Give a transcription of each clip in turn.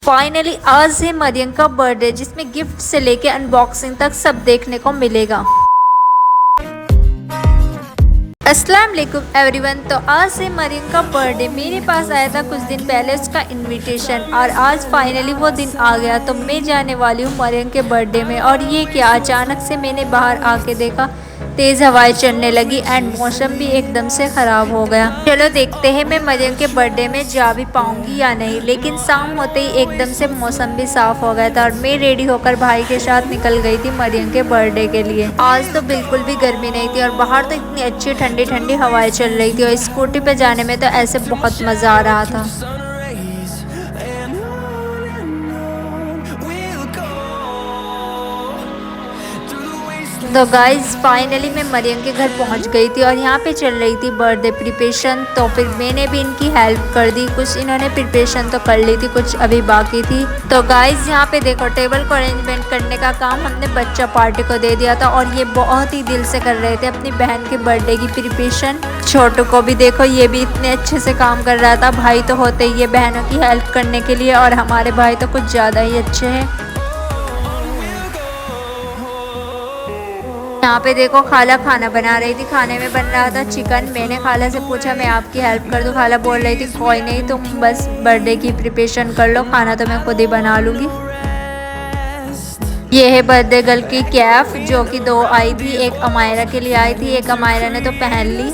Finally आज है मरियम का बर्थडे, जिसमें गिफ्ट से लेके अनबॉक्सिंग तक सब देखने को मिलेगा। अस्सलाम वालेकुम एवरीवन। तो आज से मरियम का बर्थडे मेरे पास आया था कुछ दिन पहले उसका इनविटेशन, और आज फाइनली वो दिन आ गया। तो मैं जाने वाली हूँ मरियम के बर्थडे में, और ये क्या अचानक से मैंने बाहर आके देखा तेज़ हवाएं चलने लगी एंड मौसम भी एकदम से ख़राब हो गया। चलो देखते हैं मैं मरियम के बर्थडे में जा भी पाऊंगी या नहीं। लेकिन शाम होते ही एकदम से मौसम भी साफ हो गया था और मैं रेडी होकर भाई के साथ निकल गई थी मरियम के बर्थडे के लिए। आज तो बिल्कुल भी गर्मी नहीं थी और बाहर तो इतनी अच्छी ठंडी ठंडी हवाएं चल रही थी, और स्कूटी पे जाने में तो ऐसे बहुत मज़ा आ रहा था। तो गाइज फाइनली मैं मरियम के घर पहुंच गई थी और यहाँ पे चल रही थी बर्थडे प्रिपरेशन। तो फिर मैंने भी इनकी हेल्प कर दी, कुछ इन्होंने प्रिपरेशन तो कर ली थी, कुछ अभी बाकी थी। तो गाइज यहाँ पे देखो टेबल को अरेंजमेंट करने का काम हमने बच्चा पार्टी को दे दिया था, और ये बहुत ही दिल से कर रहे थे अपनी बहन के बर्थडे की प्रिपरेशन। छोटू को भी देखो, ये भी इतने अच्छे से काम कर रहा था। भाई तो होते ही ये बहनों की हेल्प करने के लिए, और हमारे भाई तो कुछ ज़्यादा ही अच्छे हैं। यहाँ पे देखो खाला खाना बना रही थी, खाने में बन रहा था चिकन। मैंने खाला से पूछा मैं आपकी हेल्प कर दूँ, खाला बोल रही थी कोई नहीं, तुम बस बर्थडे की प्रिपरेशन कर लो, खाना तो मैं खुद ही बना लूँगी। ये है बर्थडे गर्ल की कैप, जो कि 2 आई थी, एक अमायरा के लिए आई थी, एक अमायरा ने तो पहन ली।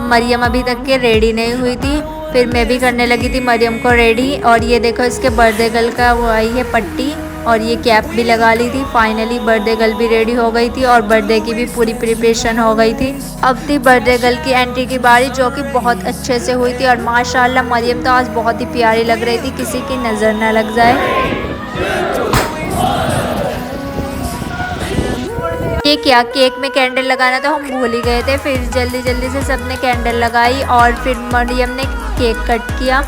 मरियम अभी तक के रेडी नहीं हुई थी, फिर मैं भी करने लगी थी मरियम को रेडी। और ये देखो इसके बर्थडे गर्ल का वो आई है पट्टी, और ये कैप भी लगा ली थी। फाइनली बर्थडे गर्ल भी रेडी हो गई थी और बर्थडे की भी पूरी प्रिपरेशन हो गई थी। अब थी बर्थडे गर्ल की एंट्री की बारी, जो कि बहुत अच्छे से हुई थी। और माशाल्लाह मरियम तो आज बहुत ही प्यारी लग रही थी, किसी की नज़र न लग जाए। ये क्या केक में कैंडल लगाना तो हम भूल ही गए थे, फिर जल्दी जल्दी से सबने कैंडल लगाई और फिर मरियम ने केक कट किया।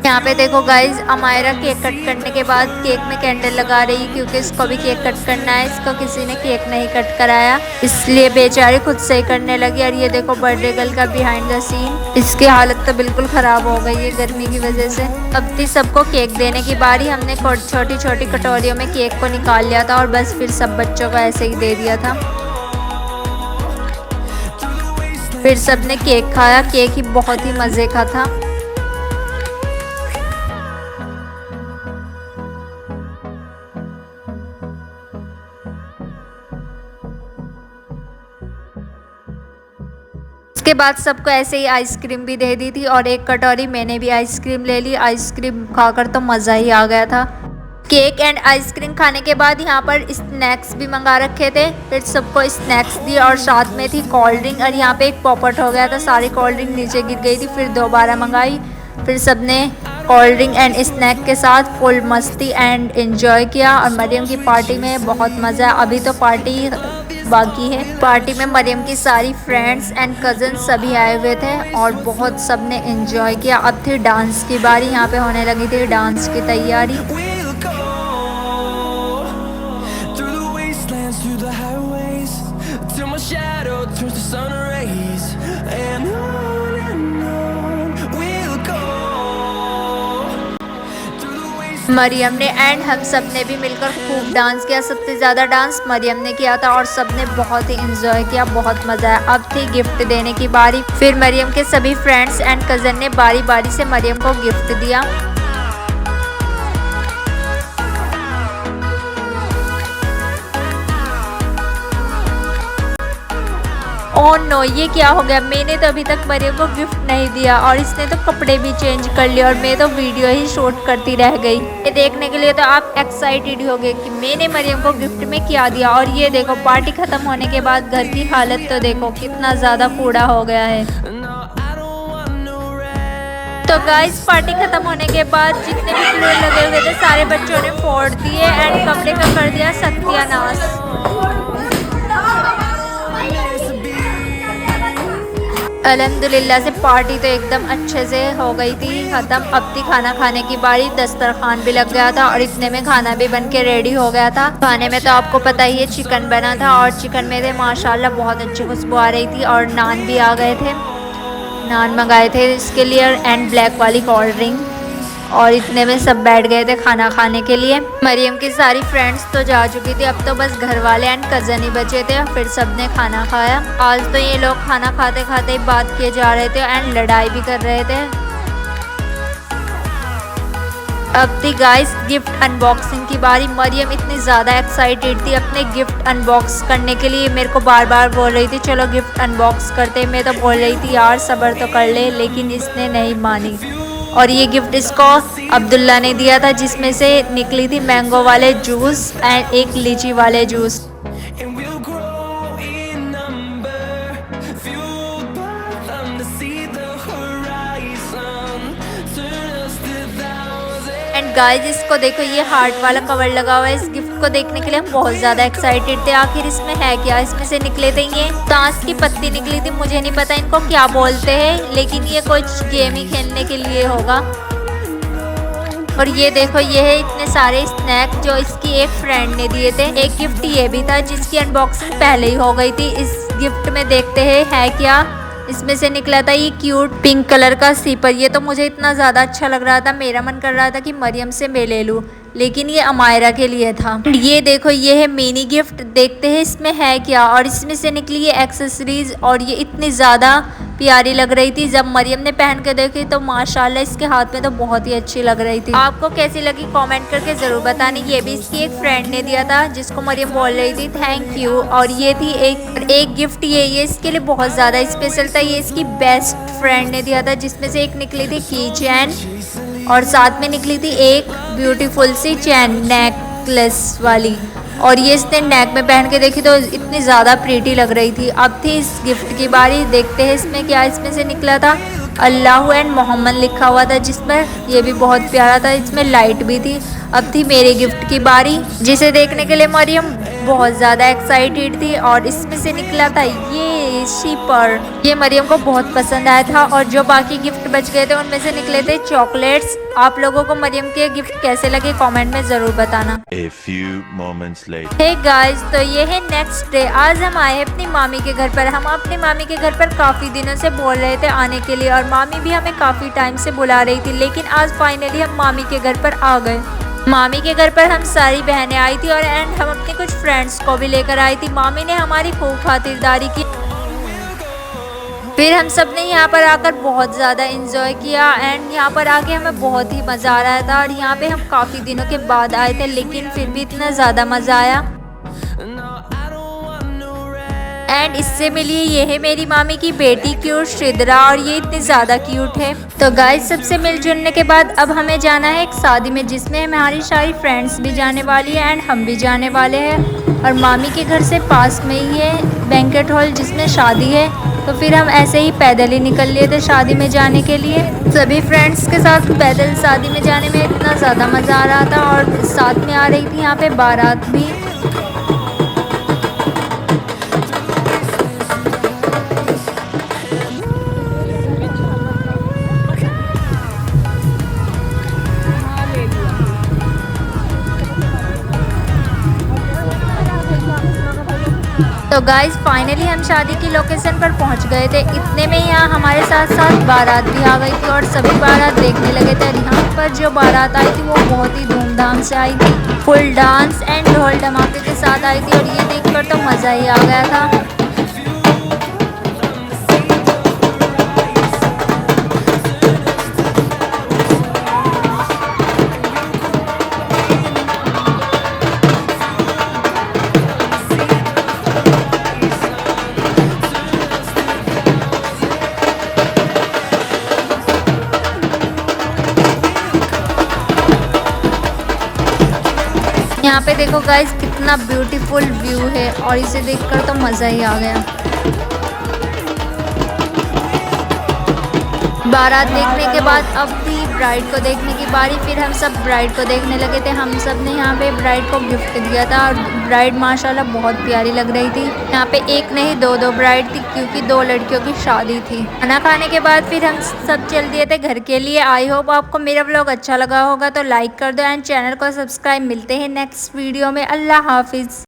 यहाँ पे देखो गाइज अमायरा केक कट करने के बाद केक में कैंडल लगा रही, क्योंकि इसको भी केक कट करना है। इसको किसी ने केक नहीं कट कराया, इसलिए बेचारी खुद से ही करने लगी। और ये देखो बर्थडे गर्ल का बिहाइंड द सीन, इसकी हालत तो बिल्कुल ख़राब हो गई है गर्मी की वजह से। अब थी सबको केक देने की बारी, हमने छोटी छोटी कटोरियों में केक को निकाल लिया था और बस फिर सब बच्चों को ऐसे ही दे दिया था। फिर सबने केक खाया, केक ही बहुत ही मज़े का था। उसके बाद सबको ऐसे ही आइसक्रीम भी दे दी थी, और एक कटोरी मैंने भी आइसक्रीम ले ली। आइसक्रीम खाकर तो मज़ा ही आ गया था। केक एंड आइसक्रीम खाने के बाद यहाँ पर स्नैक्स भी मंगा रखे थे, फिर सबको स्नैक्स दी और साथ में थी कोल्ड ड्रिंक। और यहाँ पे एक पॉपट हो गया था, सारी कोल्ड ड्रिंक नीचे गिर गई थी, फिर दोबारा मंगाई। फिर सबने कोल्ड ड्रिंक एंड स्नैक के साथ फुल मस्ती एंड एंजॉय किया। और मरियम की पार्टी में बहुत मज़ा, अभी तो पार्टी बाकी है। पार्टी में मरियम की सारी फ्रेंड्स एंड कज़न सभी आए हुए थे और बहुत सब ने एंजॉय किया। अब थी डांस की बारी, यहाँ पे होने लगी थी डांस की तैयारी। मरियम ने एंड हम सब ने भी मिलकर खूब डांस किया। सबसे ज़्यादा डांस मरियम ने किया था और सब ने बहुत ही इंजॉय किया, बहुत मज़ा आया। अब थी गिफ्ट देने की बारी, फिर मरियम के सभी फ्रेंड्स एंड कज़न ने बारी बारी से मरियम को गिफ्ट दिया। ओह नो, ये क्या हो गया, मैंने तो अभी तक मरियम को गिफ्ट नहीं दिया और इसने तो कपड़े भी चेंज कर लिए और मैं तो वीडियो ही शूट करती रह गई। ये देखने के लिए तो आप एक्साइटेड हो गए कि मैंने मरियम को गिफ्ट में क्या दिया। और ये देखो पार्टी खत्म होने के बाद घर की हालत तो देखो कितना ज़्यादा कूड़ा हो गया है। तो गाइस पार्टी खत्म होने के बाद जितने भी फ्लोर लगे हुए थे सारे बच्चों ने फोड़ दिए एंड कमरे का कर दिया सत्यानाश। अल्हम्दुलिल्लाह से पार्टी तो एकदम अच्छे से हो गई थी ख़त्म। अब थी खाना खाने की बारी। दस्तरखान भी लग गया था और इतने में खाना भी बन के रेडी हो गया था। खाने में तो आपको पता ही है चिकन बना था और चिकन में थे माशाल्लाह बहुत अच्छी खुशबू आ रही थी और नान भी आ गए थे। नान मंगाए थे इसके लिए एंड ब्लैक वाली कोल्ड ड्रिंक और इतने में सब बैठ गए थे खाना खाने के लिए। मरियम की सारी फ्रेंड्स तो जा चुकी थी, अब तो बस घर वाले एंड कज़न ही बचे थे। फिर सब ने खाना खाया। आज तो ये लोग खाना खाते खाते ही बात किए जा रहे थे एंड लड़ाई भी कर रहे थे। अब थी गाइस गिफ्ट अनबॉक्सिंग की बारी। मरियम इतनी ज़्यादा एक्साइटेड थी अपने गिफ्ट अनबॉक्स करने के लिए, मेरे को बार बार बोल रही थी चलो गिफ्ट अनबॉक्स करते। मैं तो बोल रही थी यार सब्र तो कर ले, लेकिन इसने नहीं मानी। और ये गिफ्ट इसको अब्दुल्ला ने दिया था जिसमें से निकली थी मैंगो वाले जूस एंड एक लीची वाले जूस। एंड गाइस इसको देखो ये हार्ट वाला कवर लगा हुआ है। इस गिफ्ट को देखने के लिए हम बहुत ज़्यादा एक्साइटेड थे। आखिर इसमें है क्या? इसमें से निकले थे ये ताश की पत्ती निकली थी। मुझे नहीं पता इनको क्या बोलते हैं, लेकिन ये कुछ गेम ही खेलने के लिए होगा। और ये देखो ये है इतने सारे स्नैक जो इसकी एक फ्रेंड ने दिए थे। एक गिफ्ट ये भी था जिसकी अनबॉक्सिंग पहले ही हो गई थी। इस गिफ्ट में देखते हैं है क्या। इसमें से निकला था ये क्यूट पिंक कलर का सीपर। ये तो मुझे इतना ज़्यादा अच्छा लग रहा था, मेरा मन कर रहा था कि मरियम से मैं ले लूँ, लेकिन ये अमायरा के लिए था। ये देखो ये है मिनी गिफ्ट, देखते हैं इसमें है क्या। और इसमें से निकली ये एक्सेसरीज और ये इतनी ज़्यादा प्यारी लग रही थी। जब मरियम ने पहन के देखी तो माशाल्लाह इसके हाथ में तो बहुत ही अच्छी लग रही थी। आपको कैसी लगी कमेंट करके ज़रूर बतानी। ये भी इसकी एक फ्रेंड ने दिया था जिसको मरियम बोल रही थी थैंक यू। और ये थी एक गिफ्ट ये इसके लिए बहुत ज़्यादा स्पेशल था। ये इसकी बेस्ट फ्रेंड ने दिया था जिसमें से एक निकली थी की चैन और साथ में निकली थी एक ब्यूटीफुल सी चैन नेकलेस वाली। और ये इसने नेक में पहन के देखी तो इतनी ज़्यादा प्रीटी लग रही थी। अब थी इस गिफ्ट की बारी, देखते हैं इसमें क्या। इसमें से निकला था अल्लाह एंड मोहम्मद लिखा हुआ था जिसमें ये भी बहुत प्यारा था। इसमें लाइट भी थी। अब थी मेरे गिफ्ट की बारी जिसे देखने के लिए मरियम बहुत ज़्यादा एक्साइटेड थी। और इसमें से निकला था ये शीपर। ये मरियम को बहुत पसंद आया था। और जो बाकी गिफ्ट बच गए थे उनमें से निकले थे चॉकलेट्स। आप लोगों को मरियम के गिफ्ट कैसे लगे कमेंट में ज़रूर बताना। हे गाइस तो ये है नेक्स्ट डे। आज हम आए हैं अपनी मामी के घर पर। हम अपनी मामी के घर पर काफ़ी दिनों से बोल रहे थे आने के लिए और मामी भी हमें काफ़ी टाइम से बुला रही थी, लेकिन आज फाइनली हम मामी के घर पर आ गए। मामी के घर पर हम सारी बहनें आई थी और हम अपने कुछ फ्रेंड्स को भी लेकर आई थी। मामी ने हमारी खूब खातिरदारी की। फिर हम सब ने यहाँ पर आकर बहुत ज़्यादा एंजॉय किया एंड यहाँ पर आके हमें बहुत ही मज़ा आ रहा था। और यहाँ पे हम काफ़ी दिनों के बाद आए थे, लेकिन फिर भी इतना ज़्यादा मज़ा आया। एंड इससे मिली ये है मेरी मामी की बेटी क्यूट श्रीधरा और ये इतनी ज़्यादा क्यूट है। तो गाइस सबसे मिलजुलने के बाद अब हमें जाना है एक शादी में जिसमें हमारी सारी फ्रेंड्स भी जाने वाली है एंड हम भी जाने वाले हैं। और मामी के घर से पास में ही है बैंकेट हॉल जिसमें शादी है। तो फिर हम ऐसे ही पैदल ही निकल लिए थे शादी में जाने के लिए। सभी फ्रेंड्स के साथ पैदल शादी में जाने में इतना ज़्यादा मज़ा आ रहा था। और साथ में आ रही थी यहाँ पे बारात भी। तो गाइस फाइनली हम शादी की लोकेशन पर पहुंच गए थे। इतने में यहाँ हमारे साथ साथ बारात भी आ गई थी और सभी बारात देखने लगे थे। यहाँ पर जो बारात आई थी वो बहुत ही धूमधाम से आई थी, फुल डांस एंड ढोल धमाके के साथ आई थी। और ये देखकर तो मज़ा ही आ गया था। यहाँ पे देखो गाइस कितना ब्यूटीफुल व्यू है और इसे देखकर तो मज़ा ही आ गया। बारात देखने के बाद अब थी ब्राइड को देखने की बारी। फिर हम सब ब्राइड को देखने लगे थे। हम सब ने यहाँ पे ब्राइड को गिफ्ट दिया था और ब्राइड माशाल्लाह बहुत प्यारी लग रही थी। यहाँ पे एक नहीं दो ब्राइड थी क्योंकि 2 लड़कियों की शादी थी। खाना खाने के बाद फिर हम सब चल दिए थे घर के लिए। आई होप आपको मेरा व्लॉग अच्छा लगा होगा तो लाइक कर दो एंड चैनल को सब्सक्राइब। मिलते हैं नेक्स्ट वीडियो में। अल्लाह हाफिज़।